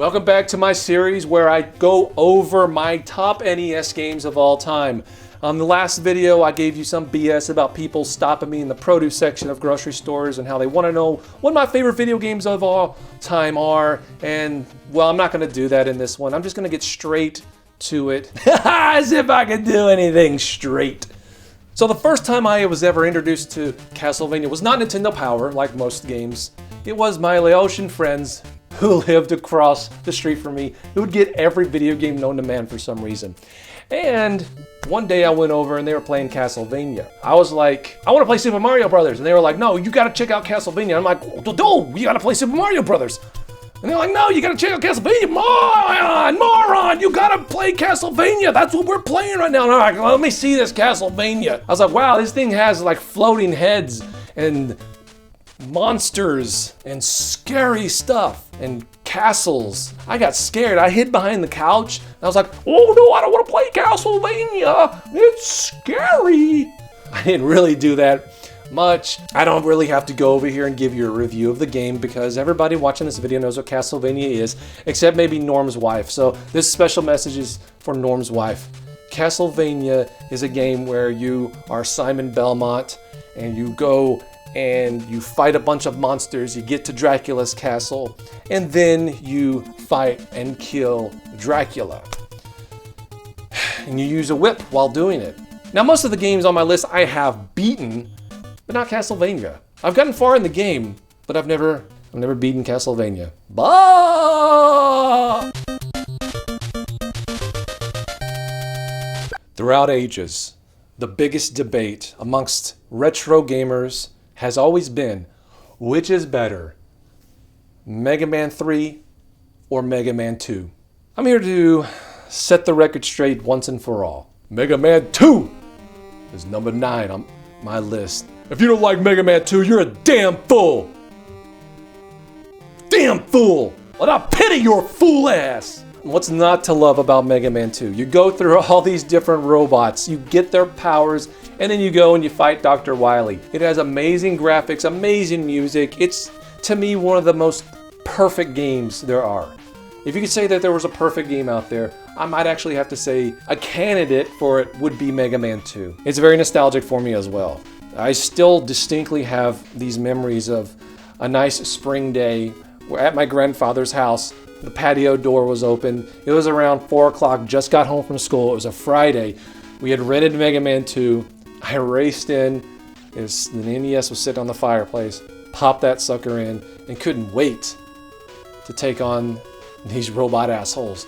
Welcome back to my series where I go over my top NES games of all time. On the last video, I gave you some BS about people stopping me in the produce section of grocery stores and how they want to know what my favorite video games of all time are. And, well, I'm not going to do that in this one. I'm just going to get straight to it. As if I could do anything straight. So the first time I was ever introduced to Castlevania was not Nintendo Power, like most games. It was my Laotian friends who lived across the street from me, who would get every video game known to man for some reason. And one day I went over and they were playing Castlevania. I was like, I want to play Super Mario Brothers. And they were like, no, you got to check out Castlevania. I'm like, no, you got to play Super Mario Brothers. And they're like, no, you got to check out Castlevania. Moron, you got to play Castlevania. That's what we're playing right now. And I'm like, well, let me see this Castlevania. I was like, wow, this thing has like floating heads and monsters and scary stuff and castles. I got scared. I hid behind the couch and I was like, oh no, I don't want to play Castlevania. It's scary. I didn't really do that much. I don't really have to go over here and give you a review of the game because everybody watching this video knows what Castlevania is, except maybe Norm's wife. So this special message is for Norm's wife. Castlevania is a game where you are Simon Belmont and you go and you fight a bunch of monsters, you get to Dracula's castle, and then you fight and kill Dracula. And you use a whip while doing it. Now most of the games on my list I have beaten, but not Castlevania. I've gotten far in the game, but I've never beaten Castlevania. Bah! Throughout ages, the biggest debate amongst retro gamers has always been, which is better, Mega Man 3 or Mega Man 2? I'm here to set the record straight once and for all. Mega Man 2 is number 9 on my list. If you don't like Mega Man 2, you're a damn fool! Damn fool! And I pity your fool ass! What's not to love about Mega Man 2? You go through all these different robots, you get their powers, and then you go and you fight Dr. Wily. It has amazing graphics, amazing music. It's, to me, one of the most perfect games there are. If you could say that there was a perfect game out there, I might actually have to say a candidate for it would be Mega Man 2. It's very nostalgic for me as well. I still distinctly have these memories of a nice spring day at my grandfather's house. The patio door was open. It was around 4 o'clock, just got home from school. It was a Friday. We had rented Mega Man 2. I raced in. The NES was sitting on the fireplace. Popped that sucker in and couldn't wait to take on these robot assholes.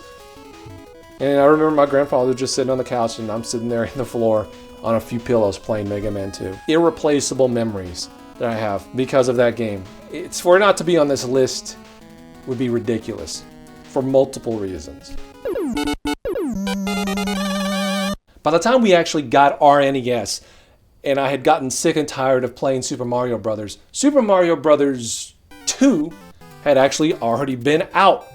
And I remember my grandfather just sitting on the couch and I'm sitting there on the floor on a few pillows playing Mega Man 2. Irreplaceable memories that I have because of that game. It's for it not to be on this list would be ridiculous for multiple reasons. By the time we actually got our NES and I had gotten sick and tired of playing Super Mario Brothers, Super Mario Brothers 2 had actually already been out.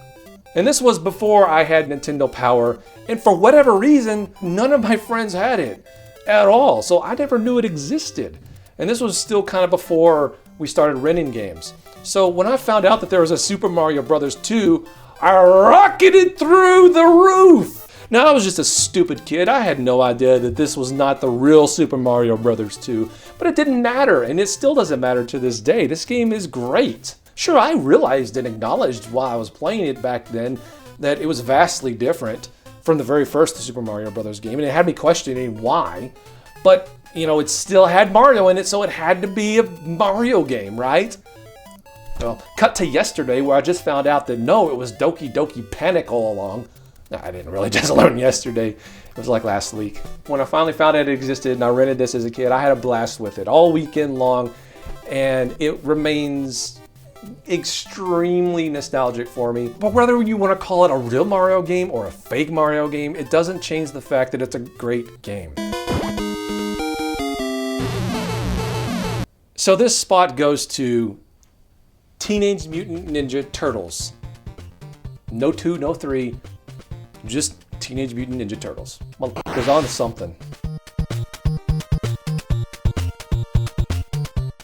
And this was before I had Nintendo Power, and for whatever reason, none of my friends had it at all, so I never knew it existed. And this was still kind of before we started renting games. So when I found out that there was a Super Mario Brothers 2, I rocketed through the roof! Now, I was just a stupid kid. I had no idea that this was not the real Super Mario Brothers 2, but it didn't matter, and it still doesn't matter to this day. This game is great. Sure, I realized and acknowledged while I was playing it back then that it was vastly different from the very first Super Mario Brothers game, and it had me questioning why, but, you know, it still had Mario in it, so it had to be a Mario game, right? Well, cut to yesterday where I just found out that no, it was Doki Doki Panic all along. No, I didn't really just learn yesterday. It was like last week. When I finally found out it existed and I rented this as a kid, I had a blast with it all weekend long, and it remains extremely nostalgic for me. But whether you want to call it a real Mario game or a fake Mario game, it doesn't change the fact that it's a great game. So this spot goes to Teenage Mutant Ninja Turtles. No 2, no 3, just Teenage Mutant Ninja Turtles. Well, goes on to something.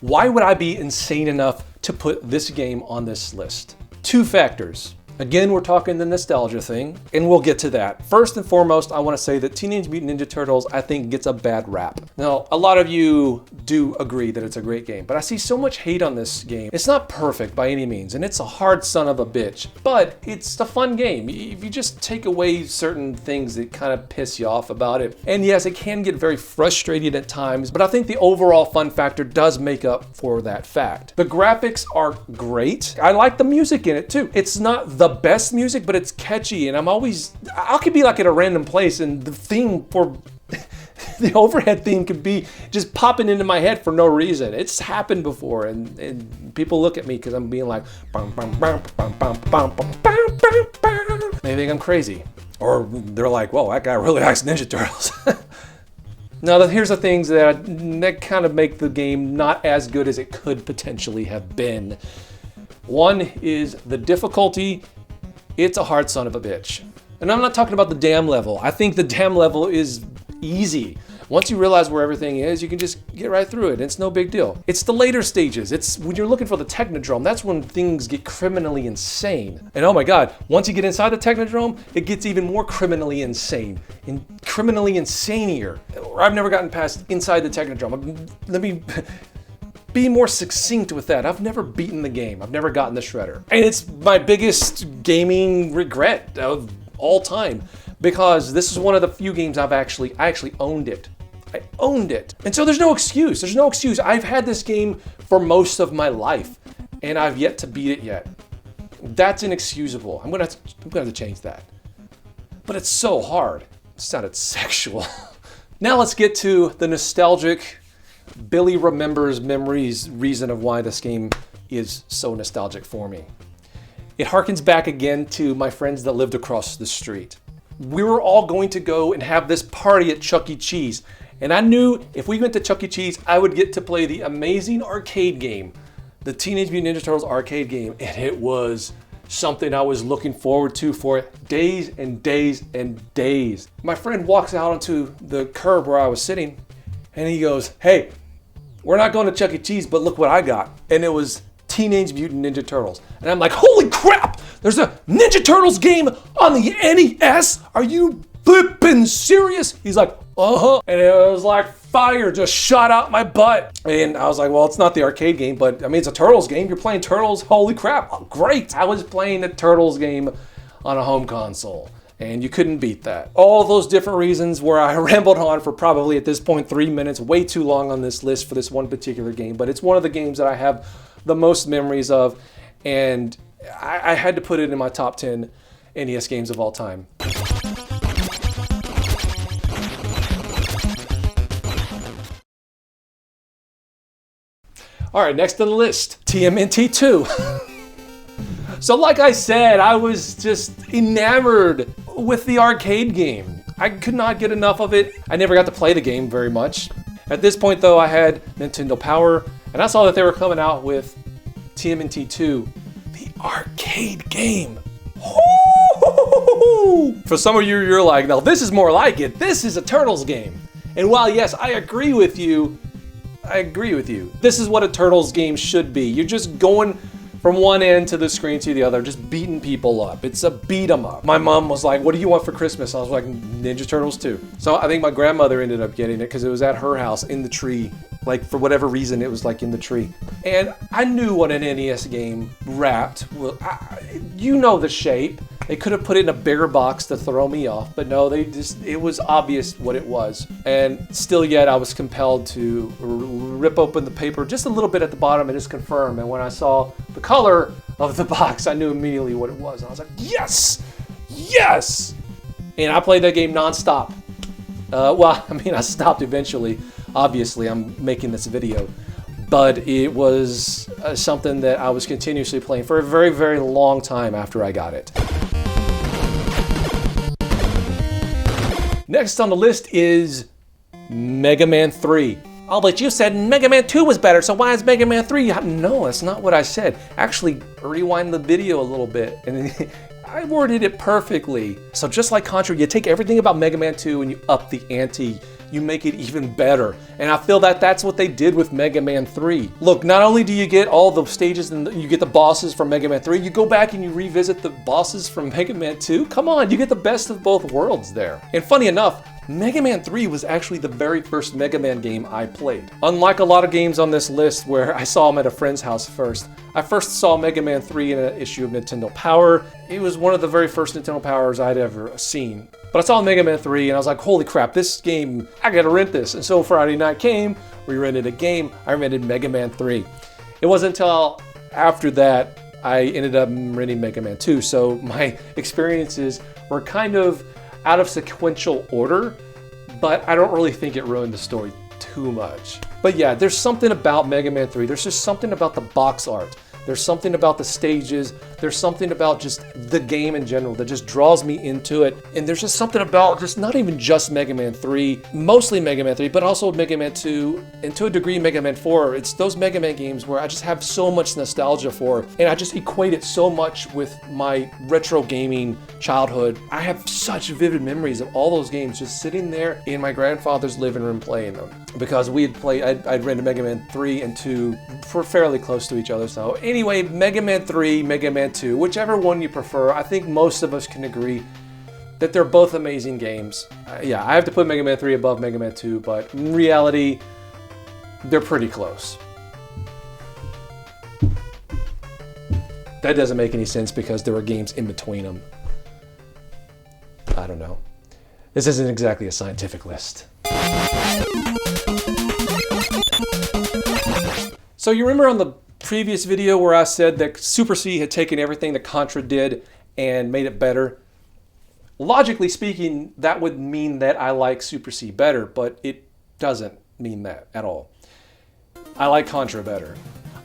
Why would I be insane enough to put this game on this list? Two factors. Again, we're talking the nostalgia thing, and we'll get to that. First and foremost, I want to say that Teenage Mutant Ninja Turtles, I think, gets a bad rap. Now, a lot of you do agree that it's a great game, but I see so much hate on this game. It's not perfect by any means, and it's a hard son of a bitch, but it's a fun game. If you just take away certain things that kind of piss you off about it, and yes, it can get very frustrating at times, but I think the overall fun factor does make up for that fact. The graphics are great. I like the music in it too. It's not the best music, but it's catchy, and I could be like at a random place and the theme for the overhead theme could be just popping into my head for no reason. It's happened before, and people look at me because I'm being like, bum, bum, bum, bum, bum, bum, bum, bum, bum, bum. They think I'm crazy, or they're like, whoa, that guy really likes Ninja Turtles. Now, here's the things that kind of make the game not as good as it could potentially have been. One is the difficulty. It's a hard son of a bitch. And I'm not talking about the dam level. I think the dam level is easy. Once you realize where everything is, you can just get right through it. It's no big deal. It's the later stages. It's when you're looking for the Technodrome, that's when things get criminally insane. And oh my God, once you get inside the Technodrome, it gets even more criminally insane and criminally insanier. I've never gotten past inside the Technodrome. Let me be more succinct with that. I've never beaten the game. I've never gotten the shredder. And it's my biggest gaming regret of all time, because this is one of the few games I actually owned it. I owned it. And so there's no excuse. There's no excuse. I've had this game for most of my life, and I've yet to beat it yet. That's inexcusable. I'm gonna have to change that. But it's so hard. It sounded sexual. Now let's get to the nostalgic Billy remembers memories reason of why this game is so nostalgic for me. It harkens back again to my friends that lived across the street. We were all going to go and have this party at Chuck E. Cheese, and I knew if we went to Chuck E. Cheese, I would get to play the amazing arcade game, the Teenage Mutant Ninja Turtles arcade game, and it was something I was looking forward to for days and days and days. My friend walks out onto the curb where I was sitting, and he goes, "Hey, we're not going to Chuck E. Cheese, but look what I got." And it was Teenage Mutant Ninja Turtles. And I'm like, holy crap! There's a Ninja Turtles game on the NES? Are you flippin' serious? He's like, uh-huh. And it was like fire just shot out my butt. And I was like, well, it's not the arcade game, but I mean, it's a Turtles game. You're playing Turtles. Holy crap. Oh, great. I was playing a Turtles game on a home console, and you couldn't beat that. All those different reasons where I rambled on for probably at this point 3 minutes, way too long on this list for this one particular game, but it's one of the games that I have the most memories of, and I had to put it in my top 10 NES games of all time. All right, next on the list, TMNT 2. So like I said, I was just enamored with the arcade game. I could not get enough of it. I never got to play the game very much. At this point though, I had Nintendo Power, and I saw that they were coming out with TMNT 2, the arcade game. Ooh! For some of you, you're like, no, this is more like it. This is a Turtles game. And while yes, I agree with you. This is what a Turtles game should be. You're just going from one end to the screen to the other, just beating people up. It's a beat 'em up. My mom was like, what do you want for Christmas? I was like, Ninja Turtles 2. So I think my grandmother ended up getting it because it was at her house in the tree. Like for whatever reason, it was like in the tree. And I knew what an NES game wrapped. Well, you know the shape. They could have put it in a bigger box to throw me off, but no, it was obvious what it was. And still yet, I was compelled to rip open the paper just a little bit at the bottom and just confirm. And when I saw the color of the box, I knew immediately what it was. And I was like, yes, yes. And I played that game nonstop. Well, I mean, I stopped eventually. Obviously, I'm making this video. But it was something that I was continuously playing for a very, very long time after I got it. Next on the list is Mega Man 3. Oh, but you said Mega Man 2 was better, so why is Mega Man 3? No, that's not what I said. Actually, rewind the video a little bit, and I worded it perfectly. So just like Contra, you take everything about Mega Man 2 and you up the ante. you make it even better. And I feel that that's what they did with Mega Man 3. Look, not only do you get all the stages and you get the bosses from Mega Man 3, you go back and you revisit the bosses from Mega Man 2. Come on, you get the best of both worlds there. And funny enough, Mega Man 3 was actually the very first Mega Man game I played. Unlike a lot of games on this list where I saw them at a friend's house first, I first saw Mega Man 3 in an issue of Nintendo Power. It was one of the very first Nintendo Powers I'd ever seen. But I saw Mega Man 3 and I was like, holy crap, this game, I gotta rent this. And so Friday night came, we rented a game, I rented Mega Man 3. It wasn't until after that I ended up renting Mega Man 2, so my experiences were kind of out of sequential order, but I don't really think it ruined the story too much. But yeah, there's something about Mega Man 3. There's just something about the box art. There's something about the stages. There's something about just the game in general that just draws me into it. And there's just something about just not even just Mega Man 3, mostly Mega Man 3, but also Mega Man 2, and to a degree Mega Man 4. It's those Mega Man games where I just have so much nostalgia for, and I just equate it so much with my retro gaming childhood. I have such vivid memories of all those games just sitting there in my grandfather's living room playing them. Because we had played, I'd rented Mega Man 3 and 2 for fairly close to each other. So anyway, Mega Man 3, Mega Man 2, whichever one you prefer, I think most of us can agree that they're both amazing games. Yeah, I have to put Mega Man 3 above Mega Man 2, but in reality, they're pretty close. That doesn't make any sense because there were games in between them. I don't know. This isn't exactly a scientific list. So you remember on the previous video where I said that Super C had taken everything that Contra did and made it better? Logically speaking, that would mean that I like Super C better, but it doesn't mean that at all. I like Contra better.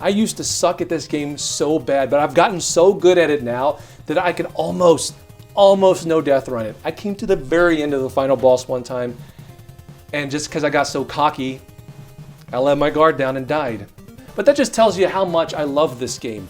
I used to suck at this game so bad, but I've gotten so good at it now that I can almost no death run it. I came to the very end of the final boss one time, and just because I got so cocky, I let my guard down and died. But that just tells you how much I love this game.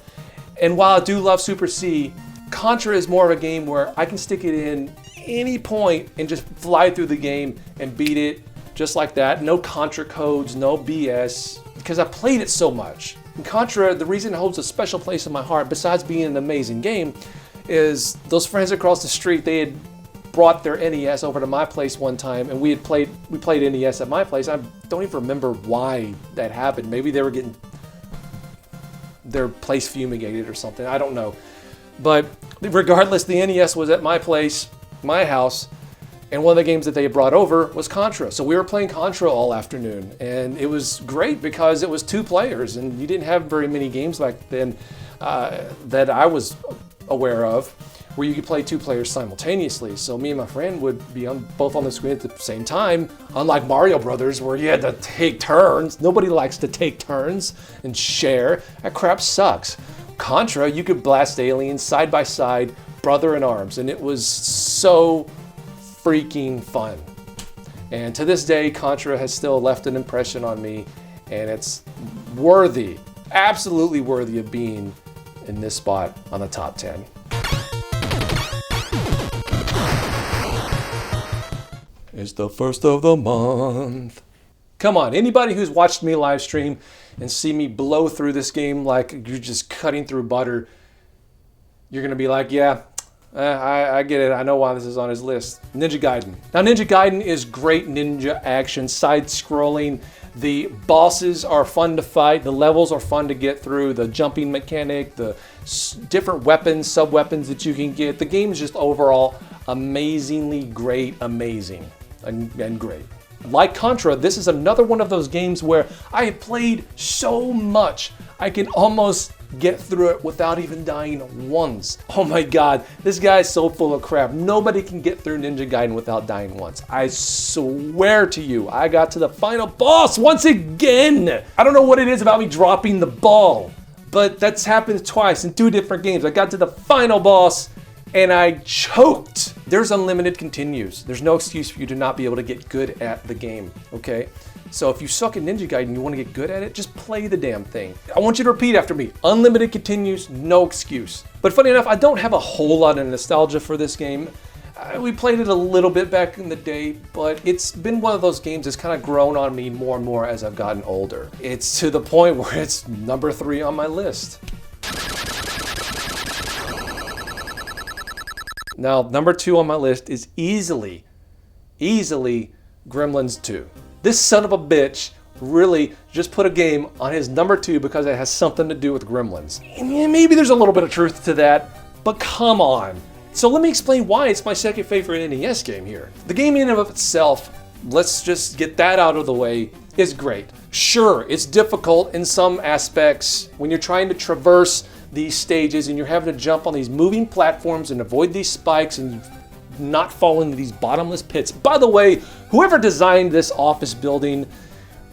And while I do love Super C, Contra is more of a game where I can stick it in any point and just fly through the game and beat it just like that. No Contra codes, no BS, because I played it so much. And Contra, the reason it holds a special place in my heart, besides being an amazing game, is those friends across the street, they had brought their NES over to my place one time, and we played NES at my place. I don't even remember why that happened. Maybe they were getting their place fumigated or something. I don't know. But regardless, the NES was at my place, my house, and one of the games that they had brought over was Contra. So we were playing Contra all afternoon, and it was great because it was 2 players, and you didn't have very many games back then that I was aware of where you could play 2 players simultaneously. So me and my friend would be both on the screen at the same time, unlike Mario Brothers where you had to take turns. Nobody likes to take turns and share. That crap sucks. Contra, you could blast aliens side by side, brother in arms, and it was so freaking fun. And to this day, Contra has still left an impression on me, and it's worthy, absolutely worthy of being in this spot on the top 10. It's the first of the month. Come on, anybody who's watched me live stream and see me blow through this game like you're just cutting through butter, you're gonna be like, yeah, I get it. I know why this is on his list. Ninja Gaiden. Now, Ninja Gaiden is great ninja action, side-scrolling. The bosses are fun to fight. The levels are fun to get through. The jumping mechanic, the different weapons, sub-weapons that you can get. The game is just overall amazingly great, amazing, and great. Like Contra, this is another one of those games where I have played so much, I can almost get through it without even dying once. Oh my god, this guy is so full of crap. Nobody can get through Ninja Gaiden without dying once. I swear to you, I got to the final boss once again. I don't know what it is about me dropping the ball, but that's happened twice in 2 different games. I got to the final boss and I choked. There's unlimited continues. There's no excuse for you to not be able to get good at the game, okay? So if you suck at Ninja Gaiden and you want to get good at it, just play the damn thing. I want you to repeat after me. Unlimited continues, no excuse. But funny enough, I don't have a whole lot of nostalgia for this game. We played it a little bit back in the day, but it's been one of those games that's kind of grown on me more and more as I've gotten older. It's to the point where it's number 3 on my list. Now, number 2 on my list is easily Gremlins 2. This son of a bitch really just put a game on his number 2 because it has something to do with Gremlins. And maybe there's a little bit of truth to that, but come on. So let me explain why it's my second favorite NES game here. The game in and of itself, let's just get that out of the way, is great. Sure, it's difficult in some aspects when you're trying to traverse these stages and you're having to jump on these moving platforms and avoid these spikes and not fall into these bottomless pits. By the way, whoever designed this office building,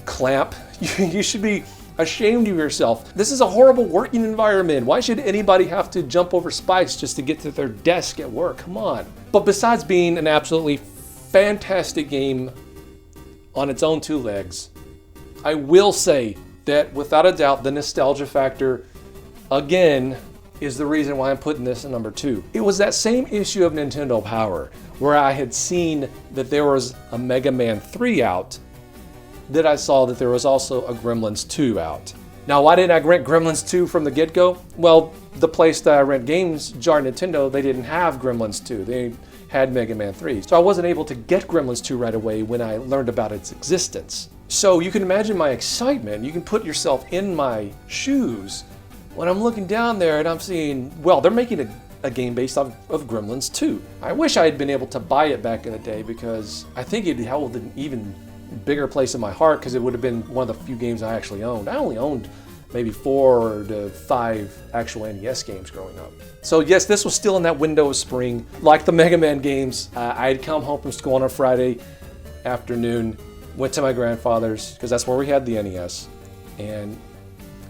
Clamp, you should be ashamed of yourself. This is a horrible working environment. Why should anybody have to jump over spikes just to get to their desk at work? Come on. But besides being an absolutely fantastic game on its own 2 legs, I will say that without a doubt, the nostalgia factor, again, is the reason why I'm putting this at number 2. It was that same issue of Nintendo Power where I had seen that there was a Mega Man 3 out, that I saw that there was also a Gremlins 2 out. Now, why didn't I rent Gremlins 2 from the get-go? Well, the place that I rent games, Jar Nintendo, they didn't have Gremlins 2. They had Mega Man 3. So I wasn't able to get Gremlins 2 right away when I learned about its existence. So you can imagine my excitement. You can put yourself in my shoes when I'm looking down there and I'm seeing, well, they're making a game based off of Gremlins 2. I wish I had been able to buy it back in the day because I think it held an even bigger place in my heart because it would have been one of the few games I actually owned. I only owned maybe 4 to 5 actual NES games growing up. So yes, this was still in that window of spring. Like the Mega Man games, I had come home from school on a Friday afternoon, went to my grandfather's because that's where we had the NES, and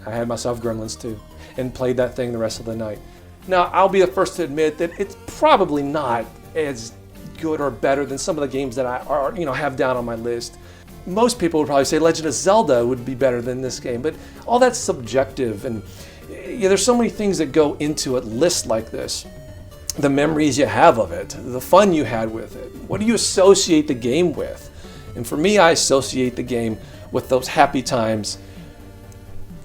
I had myself Gremlins 2 and played that thing the rest of the night. Now, I'll be the first to admit that it's probably not as good or better than some of the games that I have down on my list. Most people would probably say Legend of Zelda would be better than this game, but all that's subjective, and there's so many things that go into a list like this. The memories you have of it, the fun you had with it, what do you associate the game with? And for me, I associate the game with those happy times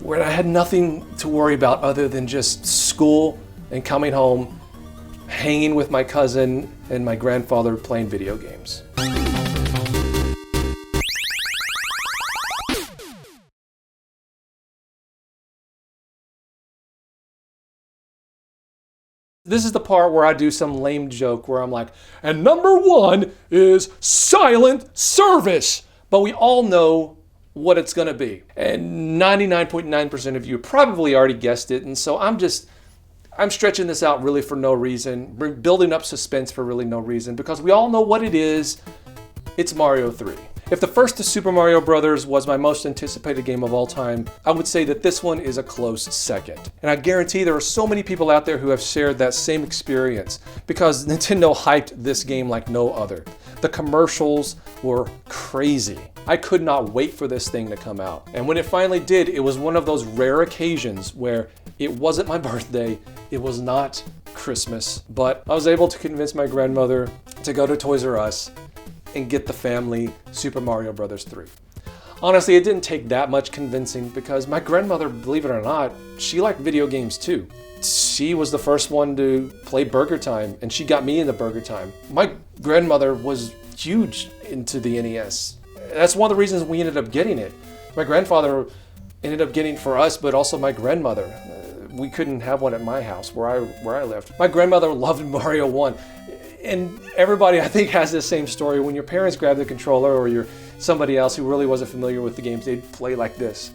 where I had nothing to worry about other than just school and coming home, hanging with my cousin and my grandfather playing video games. This is the part where I do some lame joke where I'm like, and number 1 is Silent Service. But we all know what it's going to be. And 99.9% of you probably already guessed it. And so I'm stretching this out really for no reason, building up suspense for really no reason, because we all know what it is. It's Mario 3. If the first Super Mario Bros. Was my most anticipated game of all time, I would say that this one is a close second. And I guarantee there are so many people out there who have shared that same experience because Nintendo hyped this game like no other. The commercials were crazy. I could not wait for this thing to come out. And when it finally did, it was one of those rare occasions where it wasn't my birthday, it was not Christmas, but I was able to convince my grandmother to go to Toys R Us and get the family Super Mario Bros. 3. Honestly, it didn't take that much convincing because my grandmother, believe it or not, she liked video games too. She was the first one to play Burger Time, and she got me into Burger Time. My grandmother was huge into the NES. That's one of the reasons we ended up getting it. My grandfather ended up getting for us, but also my grandmother. We couldn't have one at my house where I lived. My grandmother loved Mario 1. And everybody, I think, has this same story. When your parents grab the controller or you're somebody else who really wasn't familiar with the games, they'd play like this.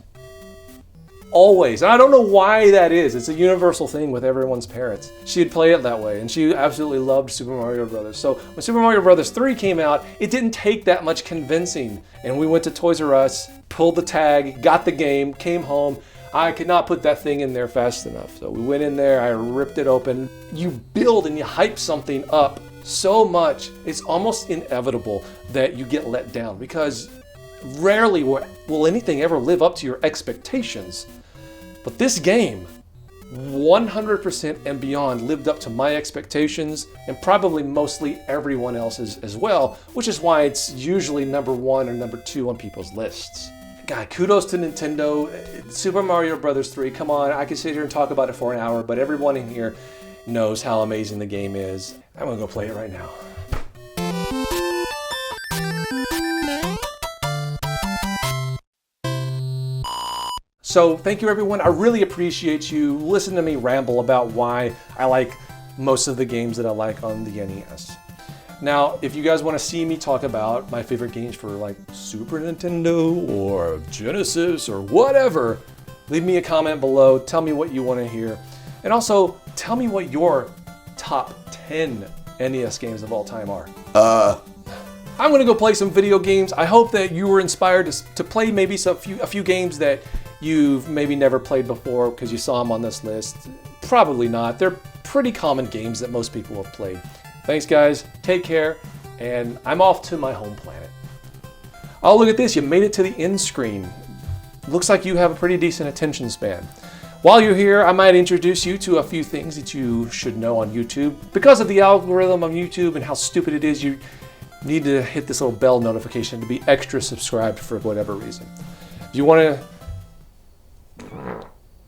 Always. And I don't know why that is. It's a universal thing with everyone's parents. She'd play it that way, and she absolutely loved Super Mario Bros. So when Super Mario Bros. 3 came out, it didn't take that much convincing. And we went to Toys R Us, pulled the tag, got the game, came home. I could not put that thing in there fast enough. So we went in there, I ripped it open. You build and you hype something up so much, it's almost inevitable that you get let down because rarely will anything ever live up to your expectations. But this game 100% and beyond lived up to my expectations, and probably mostly everyone else's as well, which is why it's usually number 1 or number 2 on people's lists. God, kudos to Nintendo. Super Mario Bros. 3, come on, I could sit here and talk about it for an hour, but everyone in here knows how amazing the game is. I'm gonna go play it right now. So thank you everyone, I really appreciate you listening to me ramble about why I like most of the games that I like on the NES. Now, if you guys want to see me talk about my favorite games for like Super Nintendo or Genesis or whatever, leave me a comment below, tell me what you want to hear. And also, tell me what your top 10 NES games of all time are. I'm gonna go play some video games. I hope that you were inspired to play maybe a few games that you've maybe never played before because you saw them on this list. Probably not. They're pretty common games that most people have played. Thanks guys, take care, and I'm off to my home planet. Oh, look at this, you made it to the end screen. Looks like you have a pretty decent attention span. While you're here, I might introduce you to a few things that you should know on YouTube. Because of the algorithm on YouTube and how stupid it is, you need to hit this little bell notification to be extra subscribed for whatever reason. If you want to